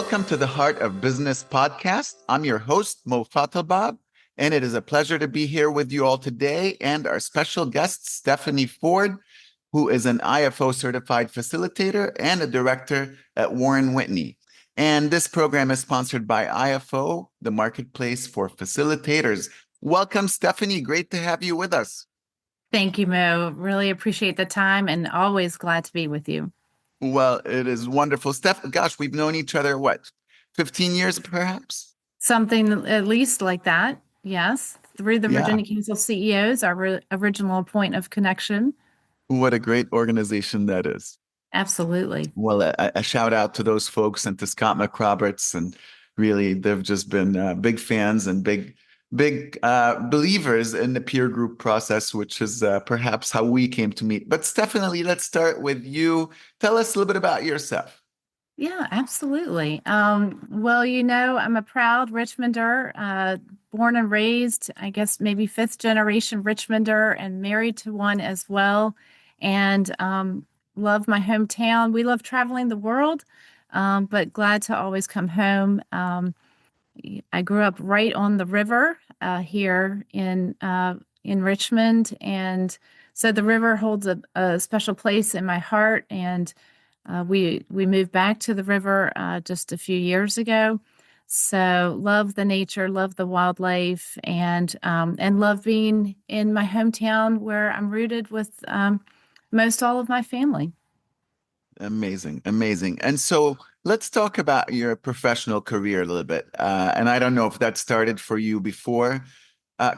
Welcome to the Heart of Business podcast. I'm your host, Mo Fatalbab, and it is a pleasure to be here with you all today and our special guest, Stephanie Ford, who is an IFO-certified facilitator and a director at Warren Whitney. And this program is sponsored by IFO, the marketplace for facilitators. Welcome, Stephanie. Great to have you with us. Thank you, Mo. Really appreciate the time and always glad to be with you. Well, it is wonderful. Steph, gosh, we've known each other, what, 15 years perhaps? Something at least like that. Yes. Through the Yeah. Virginia Council CEOs, our original point of connection. What a great organization that is. Absolutely. Well, a shout out to those folks and to Scott McRoberts. And really, they've just been big fans and big believers in the peer group process, which is perhaps how we came to meet. But Stephanie, let's start with you. Tell us a little bit about yourself. Yeah, absolutely. Well, I'm a proud Richmonder, born and raised, I guess maybe fifth generation Richmonder, and married to one as well. And love my hometown. We love traveling the world, but glad to always come home. I grew up right on the river here in Richmond, and so the river holds a special place in my heart. And we moved back to the river just a few years ago. So love the nature, love the wildlife, and love being in my hometown where I'm rooted with most all of my family. Amazing, amazing. And so let's talk about your professional career a little bit. And I don't know if that started for you before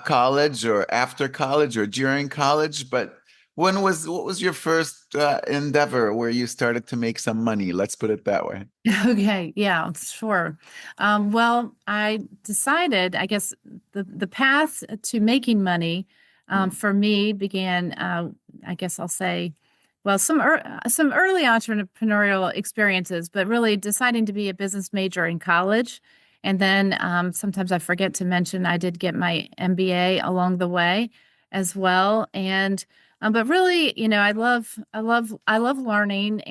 college or after college or during college, but what was your first endeavor where you started to make some money? Let's put it that way. Okay, yeah, sure. Well, I decided, I guess the path to making money Mm. for me began, I guess I'll say, well, some early entrepreneurial experiences, but really deciding to be a business major in college. And then sometimes I forget to mention I did get my MBA along the way as well. And but really, I love learning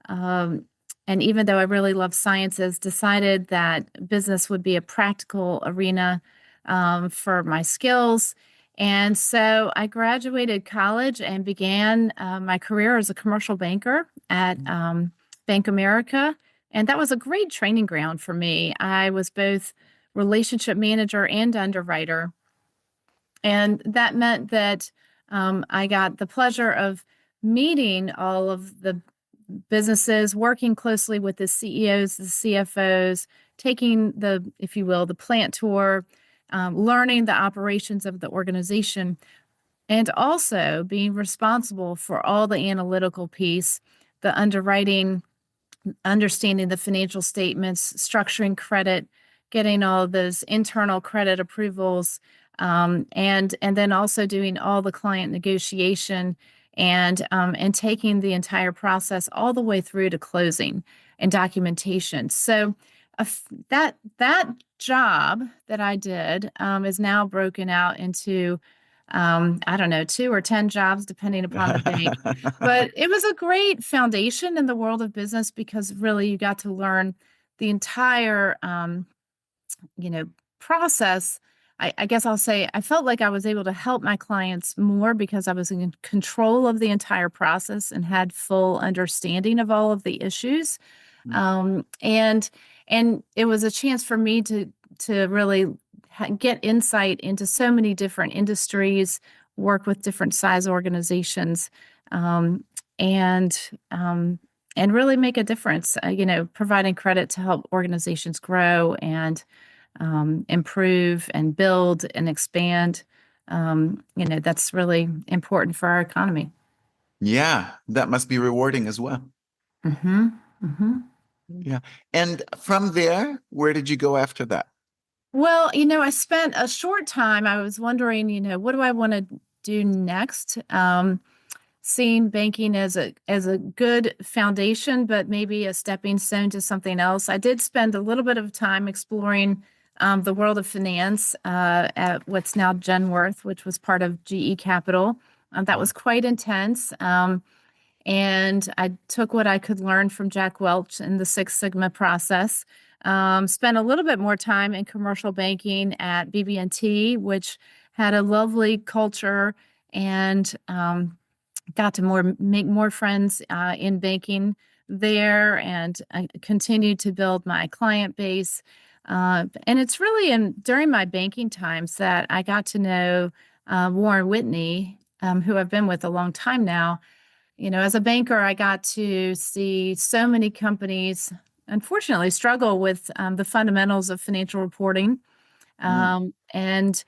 um, and even though I really love sciences, decided that business would be a practical arena for my skills. And so I graduated college and began my career as a commercial banker at Bank America. And that was a great training ground for me. I was both relationship manager and underwriter. And that meant that I got the pleasure of meeting all of the businesses, working closely with the CEOs, the CFOs, taking the, if you will, the plant tour, learning the operations of the organization, and also being responsible for all the analytical piece, the underwriting, understanding the financial statements, structuring credit, getting all of those internal credit approvals, and then also doing all the client negotiation and taking the entire process all the way through to closing and documentation. So that job that I did is now broken out into I don't know, 2 or 10 jobs, depending upon the bank. But it was a great foundation in the world of business because really you got to learn the entire, process. I guess I'll say I felt like I was able to help my clients more because I was in control of the entire process and had full understanding of all of the issues. And it was a chance for me to really get insight into so many different industries, work with different size organizations, um, and um, and really make a difference. Providing credit to help organizations grow and improve and build and expand. That's really important for our economy. Yeah, that must be rewarding as well. hmm hmm Yeah. And from there, where did you go after that? Well, I spent a short time. I was wondering, what do I want to do next? Seeing banking as a good foundation, but maybe a stepping stone to something else. I did spend a little bit of time exploring the world of finance at what's now Genworth, which was part of GE Capital. That Wow. was quite intense. And I took what I could learn from Jack Welch in the Six Sigma process. Spent a little bit more time in commercial banking at BB&T, which had a lovely culture, and got to make more friends in banking there, and I continued to build my client base. And it's really during my banking times that I got to know Warren Whitney, who I've been with a long time now. As a banker, I got to see so many companies, unfortunately, struggle with the fundamentals of financial reporting. Mm, And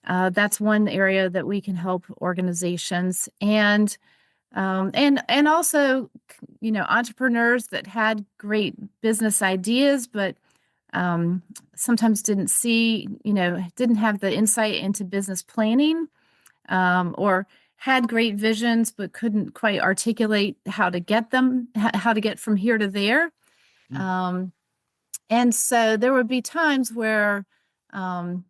that's one area that we can help organizations. And also, entrepreneurs that had great business ideas, but sometimes didn't have the insight into business planning, or had great visions but couldn't quite articulate how to get from here to there. mm, Um, and so there would be times where, well,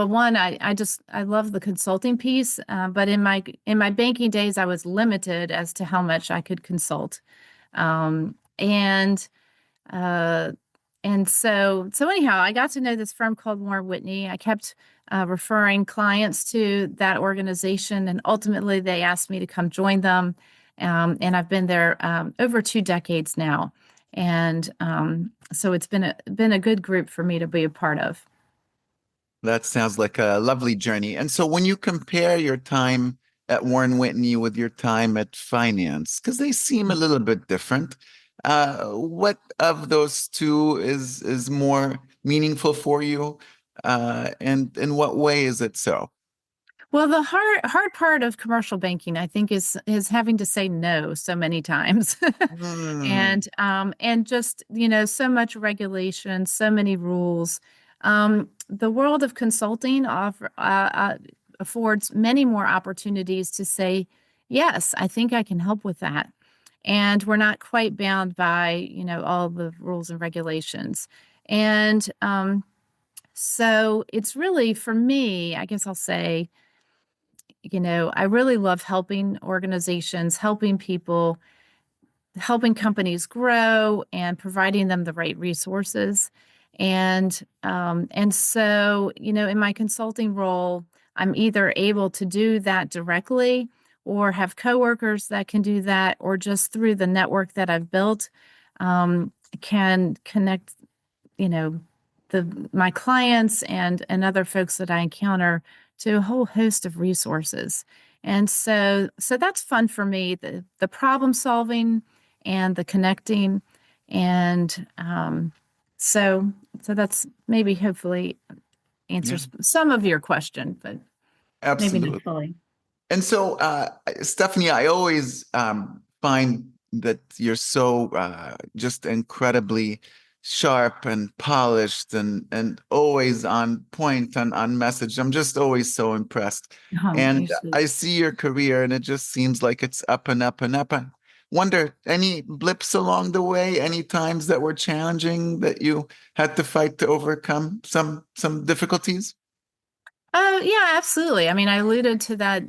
one, I love the consulting piece, but in my banking days, I was limited as to how much I could consult. Um, and uh, and so anyhow, I got to know this firm called Warren Whitney. I kept referring clients to that organization, and ultimately they asked me to come join them. And I've been there over 2 decades now, and so it's been a good group for me to be a part of. that sounds like a lovely journey. And so when you compare your time at Warren Whitney with your time at finance, because they seem a little bit different, what of those two is more meaningful for you? And in what way is it so? Well, the hard part of commercial banking, I think, is having to say no so many times, Hmm. and just so much regulation, so many rules. The world of consulting affords many more opportunities to say, yes, I think I can help with that, and we're not quite bound by all the rules and regulations, and so it's really for me, I guess I'll say, I really love helping organizations, helping people, helping companies grow, and providing them the right resources. And so, in my consulting role, I'm either able to do that directly or have coworkers that can do that, or just through the network that I've built, can connect, you know, my clients and other folks that I encounter to a whole host of resources. And so that's fun for me, the problem solving and the connecting. And so so that's maybe hopefully Yeah, answers some of your question, but maybe not absolutely. fully. And so, Stephanie, I always find that you're so just incredibly sharp and polished and always on point and on message. I'm just always so impressed. And You're sweet. I see your career, and it just seems like it's up and up and up. I wonder, any blips along the way, any times that were challenging that you had to fight to overcome some difficulties? Oh yeah, absolutely. I mean, I alluded to that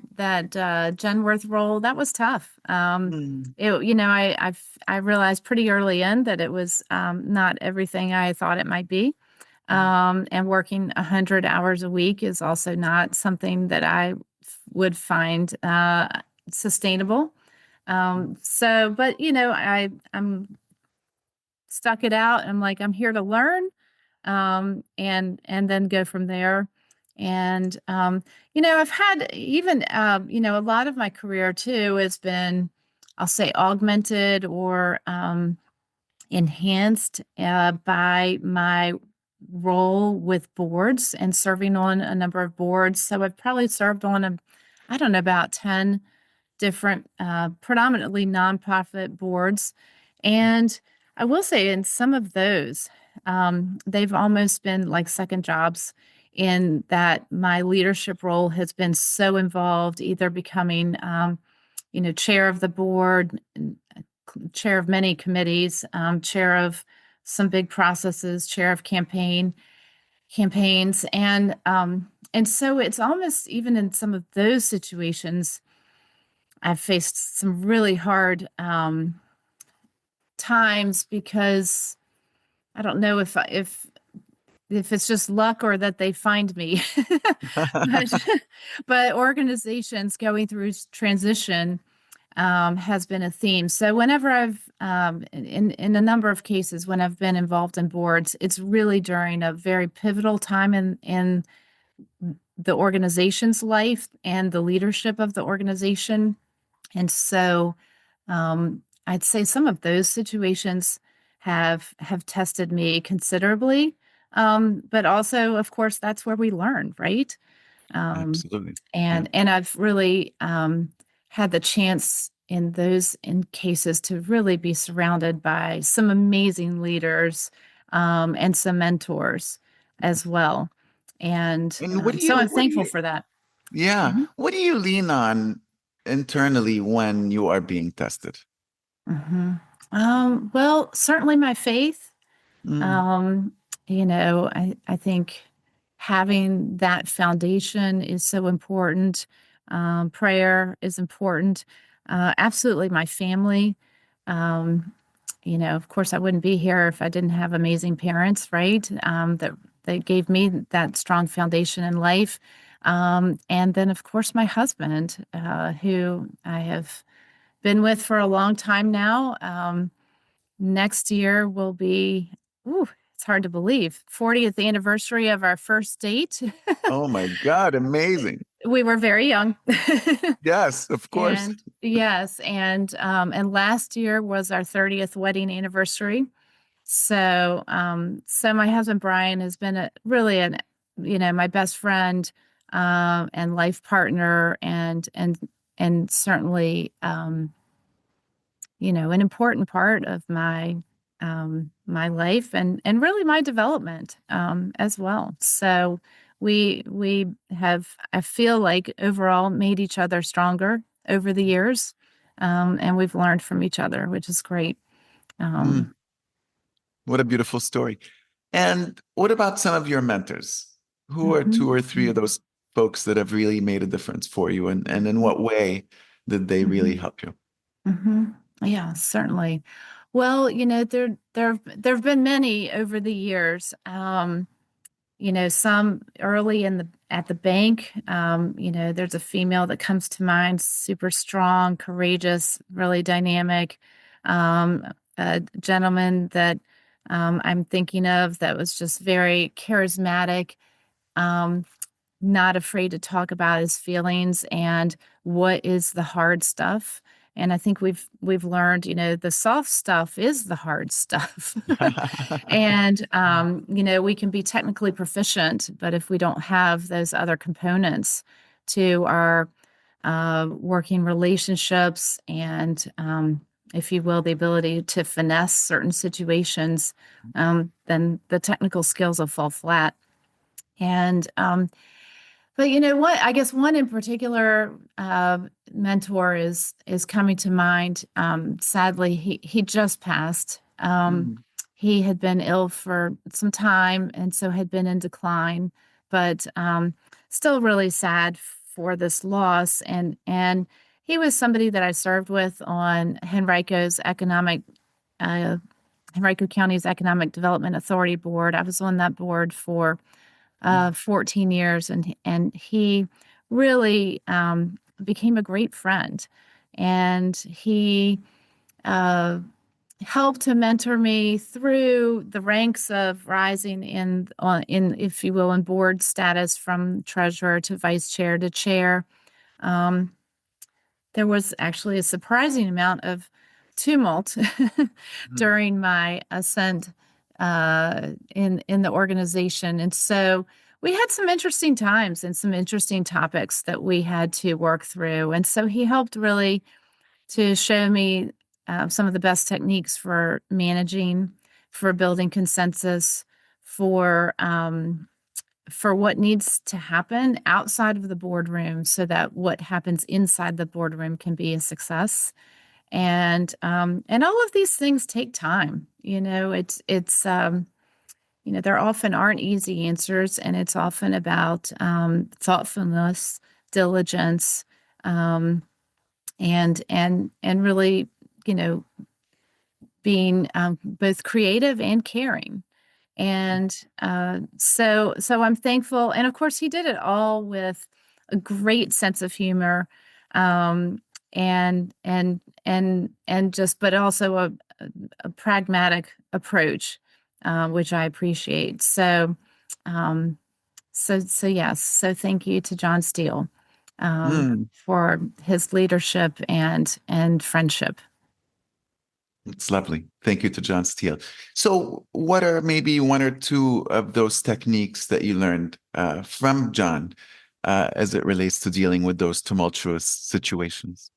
Genworth role. That was tough. Mm, I realized pretty early in that it was not everything I thought it might be. mm, And working 100 hours a week is also not something that I would find sustainable. But I'm stuck it out. I'm like, I'm here to learn, and then go from there. And I've had even a lot of my career too has been, I'll say, augmented or enhanced by my role with boards and serving on a number of boards. So I've probably served on I don't know, about 10 different, predominantly nonprofit boards. And I will say, in some of those, they've almost been like second jobs, in that my leadership role has been so involved, either becoming, chair of the board, chair of many committees, chair of some big processes, chair of campaigns, and so it's almost, even in some of those situations, I've faced some really hard times because I don't know if it's just luck or that they find me. but but organizations going through transition has been a theme. So whenever I've in a number of cases when I've been involved in boards, it's really during a very pivotal time in the organization's life and the leadership of the organization. And so I'd say some of those situations have tested me considerably. But also, of course, that's where we learn, right? Um, Absolutely. Yeah. and I've really had the chance in cases to really be surrounded by some amazing leaders and some mentors as well. And And so I'm what do thankful you, for that. yeah, Mhm. what do you lean on internally when you are being tested? Mhm. Well, certainly my faith. Mm, Um, I think having that foundation is so important. Prayer is important. Absolutely, my family. Um, of course, I wouldn't be here if I didn't have amazing parents, right? That gave me that strong foundation in life. And then, of course, my husband, who I have been with for a long time now. Next year will be, ooh, it's hard to believe, 40th anniversary of our first date. oh my God, amazing. We were very young. Yes, of course. And yes, and last year was our 30th wedding anniversary. So my husband Brian has been really my best friend and life partner and certainly an important part of my life and really my development as well. So we have, I feel like, overall made each other stronger over the years, and we've learned from each other, which is great. Mm, Um, what a beautiful story. And what about some of your mentors? Who are two mhm, or three of those folks that have really made a difference for you? And in what way did they really mhm, help you? mhm. Yeah, certainly. Well, there have been many over the years. Some early in the at the bank. There's a female that comes to mind, super strong, courageous, really dynamic. A gentleman that I'm thinking of that was just very charismatic, um, not afraid to talk about his feelings and what is the hard stuff. And I think we've learned, the soft stuff is the hard stuff. And we can be technically proficient, but if we don't have those other components to our working relationships and if you will, the ability to finesse certain situations, then the technical skills will fall flat. And but you know what? I guess one in particular mentor is coming to mind. Sadly, he just passed. Mm, He had been ill for some time, and so had been in decline. But still, really sad for this loss. And he was somebody that I served with on uh, Henrico County's Economic Development Authority Board. I was on that board for mm, 14 years, and he really became a great friend, and he uh, helped to mentor me through the ranks of rising in if you will in board status from treasurer to vice chair to chair. Um, there was actually a surprising amount of tumult mm. during my ascent in the organization, and so we had some interesting times and some interesting topics that we had to work through. And so he helped really to show me some of the best techniques for managing, for building consensus, for what needs to happen outside of the boardroom so that what happens inside the boardroom can be a success. And all of these things take time. There often aren't easy answers, and it's often about thoughtfulness, diligence, um, and really, you know, being both creative and caring. And so I'm thankful. And of course, he did it all with a great sense of humor, um, and just, but also a pragmatic approach, which I appreciate. Um, so yes. So thank you to John Steele Mm, for his leadership and friendship. it's lovely. Thank you to John Steele. So, what are maybe one or two of those techniques that you learned from John as it relates to dealing with those tumultuous situations?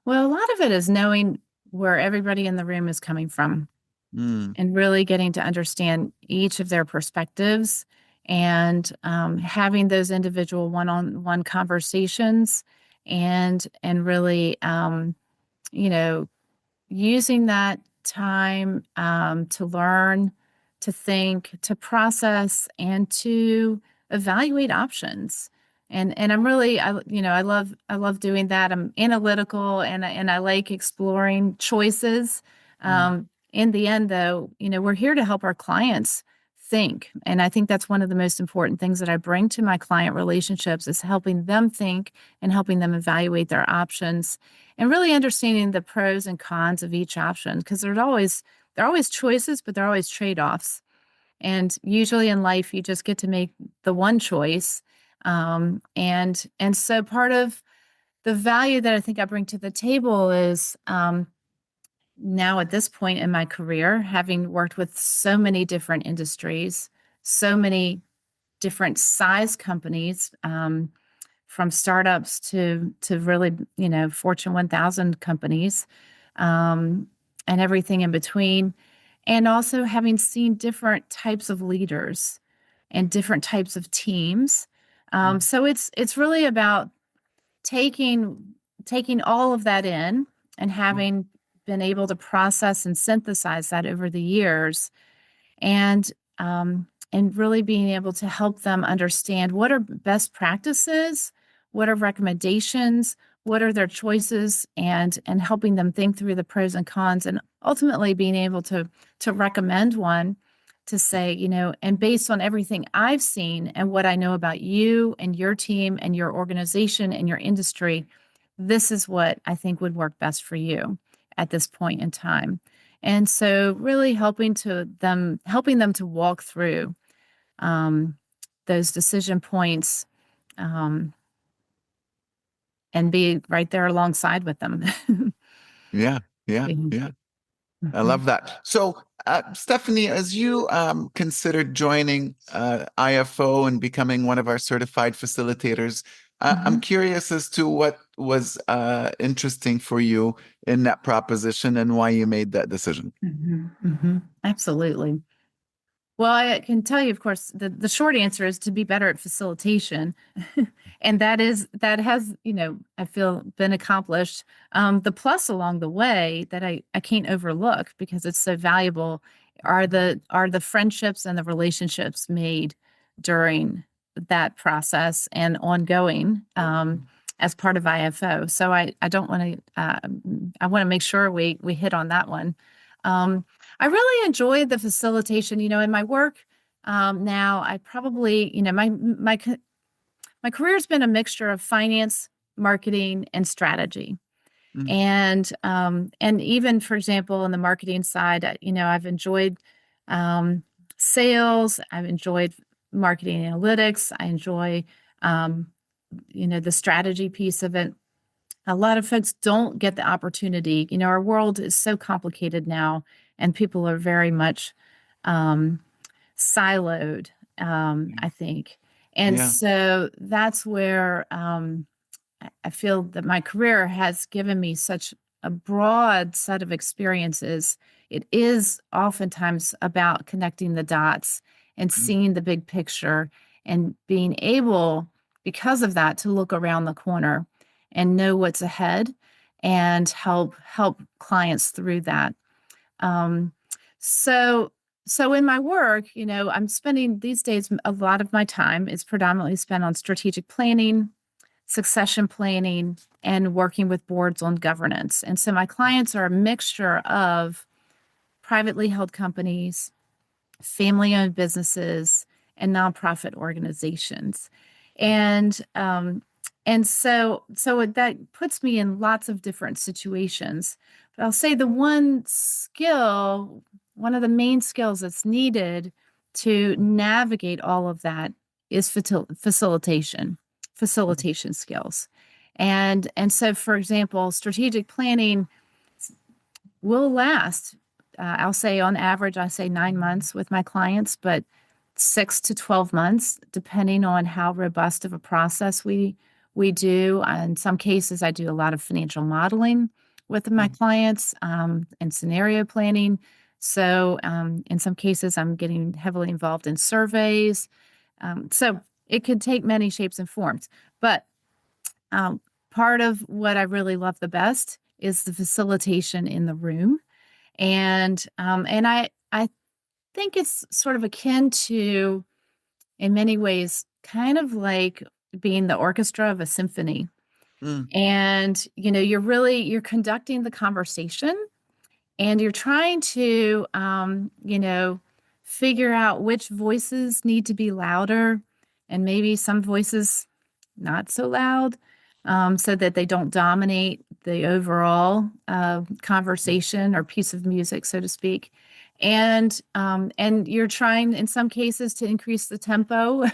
Well, a lot of it is knowing where everybody in the room is coming from Mm, and really getting to understand each of their perspectives and having those individual one-on-one conversations and really you know, using that time to learn, to think, to process, and to evaluate options. And I'm really, I love doing that. I'm analytical, and I like exploring choices. mm, In the end, though, we're here to help our clients think, and I think that's one of the most important things that I bring to my client relationships is helping them think and helping them evaluate their options and really understanding the pros and cons of each option because there are always choices, but there are always trade-offs. And usually in life, you just get to make the one choice. And so part of the value that I think I bring to the table is now at this point in my career, having worked with so many different industries, so many different size companies. From startups to really, Fortune 1000 companies, um, and everything in between, and also having seen different types of leaders and different types of teams. mm, So it's really about taking taking all of that in and mm, having been able to process and synthesize that over the years and and really being able to help them understand what are best practices, what are recommendations, what are their choices, and helping them think through the pros and cons, and ultimately being able to recommend one to say, and based on everything I've seen and what I know about you and your team and your organization and your industry, this is what I think would work best for you at this point in time. And so really helping them to walk through um, those decision points um, and be right there alongside with them. yeah, yeah, Mhm. yeah. I Mhm. love that. So, Stephanie, as you considered joining IFO and becoming one of our certified facilitators, I'm Mhm. curious as to what was interesting for you in that proposition and why you made that decision. Mhm. Mhm. Absolutely. Well, I can tell you, of course, the short answer is to be better at facilitation. And that has, I feel been accomplished. The plus along the way that I can't overlook because it's so valuable are the friendships and the relationships made during that process and ongoing as part of IFO. So I don't want to I want to make sure we hit on that one. I really enjoy the facilitation, in my work. Now I probably, my career's been a mixture of finance, marketing, and strategy. Mm, And even, for example, on the marketing side, I've enjoyed um, sales. I've enjoyed marketing analytics. I enjoy, um, the strategy piece of it. A lot of folks don't get the opportunity. Our world is so complicated now, and people are very much um, siloed, I think. And yeah. so that's where I feel that my career has given me such a broad set of experiences. It is oftentimes about connecting the dots and Mm, seeing the big picture and being able, because of that, to look around the corner and know what's ahead and help clients through that. Um, so so in my work, I'm spending these days a lot of my time is predominantly spent on strategic planning, succession planning, and working with boards on governance. And so my clients are a mixture of privately held companies, family-owned businesses, and nonprofit organizations. And so that puts me in lots of different situations. But I'll say the one of the main skills that's needed to navigate all of that is facilitation skills. And so, for example, strategic planning will last. I'll say on average, I say 9 months with my clients, but 6 to 12 months, depending on how robust of a process we do. In some cases, I do a lot of financial modeling with my clients and scenario planning. So in some cases, I'm getting heavily involved in surveys. So it could take many shapes and forms. But part of what I really love the best is the facilitation in the room. And I think it's sort of akin to, in many ways, kind of like being the orchestra of a symphony. Mm. And you're conducting the conversation, and you're trying to figure out which voices need to be louder, and maybe some voices not so loud, so that they don't dominate the overall conversation or piece of music, so to speak. And you're trying, in some cases, to increase the tempo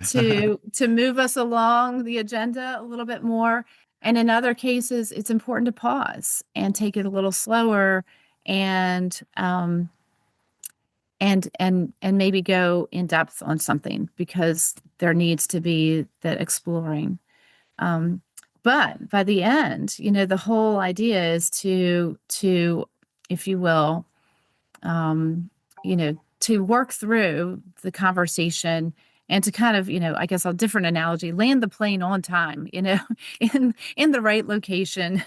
to move us along the agenda a little bit more. And in other cases, it's important to pause and take it a little slower, and and maybe go in depth on something, because there needs to be that exploring. Um, but by the end, the whole idea is to, if you will, to work through the conversation, and to kind of, I guess a different analogy, land the plane on time, in the right location,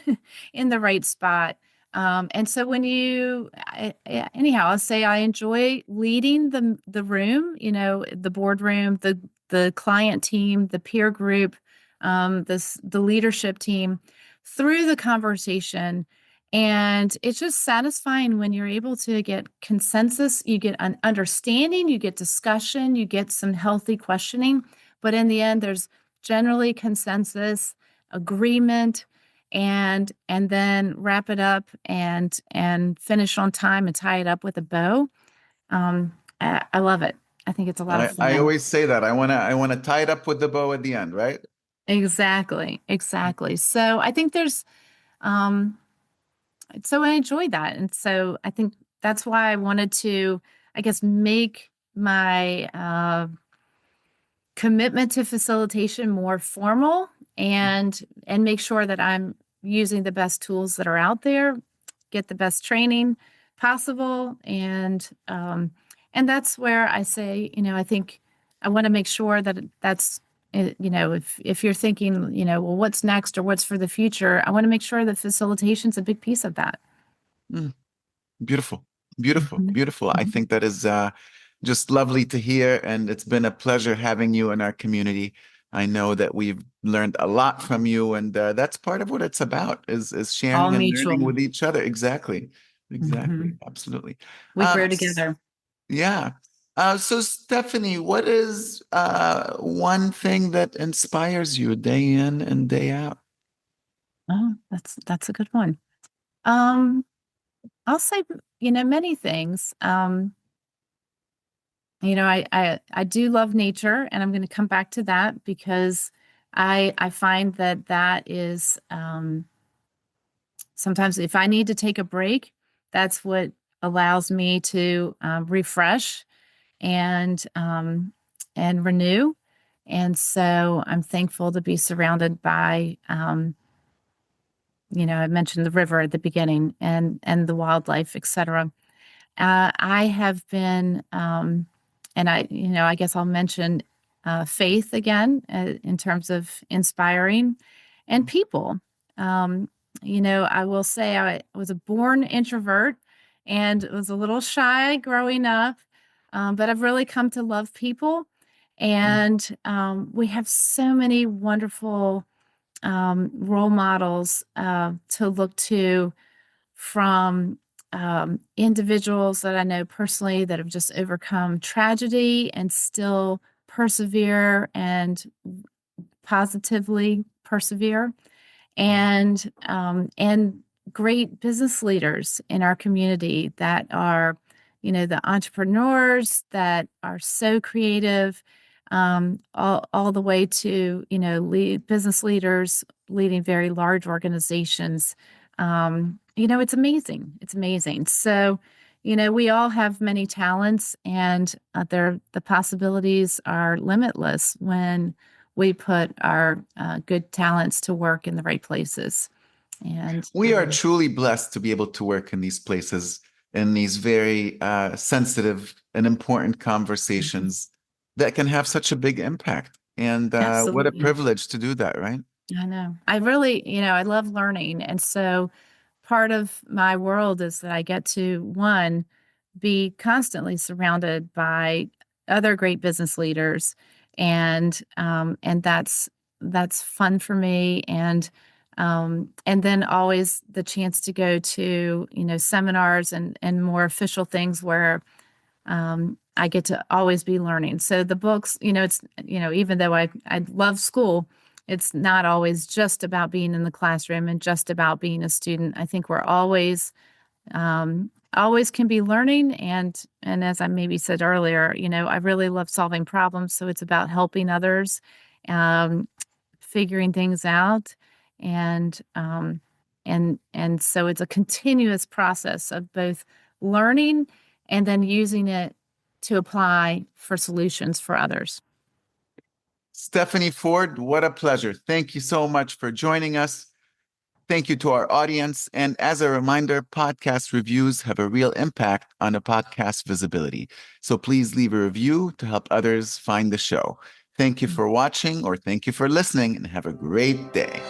in the right spot. And so anyhow, I'll say I enjoy leading the room, the boardroom, the client team, the peer group, the leadership team through the conversation. And it's just satisfying when you're able to get consensus, you get an understanding, you get discussion, you get some healthy questioning. But in the end, there's generally consensus, agreement, and then wrap it up and finish on time and tie it up with a bow. I love it. I think it's a lot of I fun. always say that I want to tie it up with the bow at the end, right? Exactly, exactly. So I think um, so I enjoyed that. And so I think that's why I wanted to, I guess, make my commitment to facilitation more formal, and make sure that I'm using the best tools that are out there, get the best training possible. And that's where I say, I think I want to make sure that that's if you're thinking, well, what's next or what's for the future, I want to make sure that facilitation is a big piece of that. Mm. Beautiful, beautiful, Mhm. beautiful. I Mhm. think that is just lovely to hear, and it's been a pleasure having you in our community. I know that we've learned a lot from you, and that's part of what it's about, is All sharing and learning mutual. with each other. Exactly, exactly, Mhm. absolutely. We grow S- together. yeah. So Stephanie, what is one thing that inspires you day in and day out? Oh, that's a good one. Um, I'll say, many things. I do love nature, and I'm going to come back to that, because I find that is, sometimes if I need to take a break, that's what allows me to refresh and renew. And so I'm thankful to be surrounded by, I mentioned the river at the beginning, and the wildlife, etc. I have been, and I guess I'll mention faith again, in terms of inspiring, and people. I will say I was a born introvert and was a little shy growing up, but I've really come to love people. And we have so many wonderful role models to look to, from individuals that I know personally that have just overcome tragedy and still persevere and positively persevere, and great business leaders in our community that are, the entrepreneurs that are so creative, all the way to, business leaders leading very large organizations. It's amazing. It's amazing. So, we all have many talents, and the possibilities are limitless when we put our good talents to work in the right places. And We are truly blessed to be able to work in these places, in these very sensitive and important conversations that can have such a big impact. And what a absolutely, privilege to do that, right? I know. I really, I love learning. And so part of my world is that I get to, one, be constantly surrounded by other great business leaders, and that's fun for me. And then always the chance to go to, seminars and more official things where I get to always be learning. So the books, it's, even though I love school, it's not always just about being in the classroom and just about being a student. I think we're always can be learning, and as I maybe said earlier, I really love solving problems, so it's about helping others, um, figuring things out, and so it's a continuous process of both learning and then using it to apply for solutions for others. Stephanie Ford, what a pleasure. Thank you so much for joining us. Thank you to our audience. And as a reminder, podcast reviews have a real impact on a podcast visibility. So please leave a review to help others find the show. Thank you for watching, or thank you for listening, and have a great day.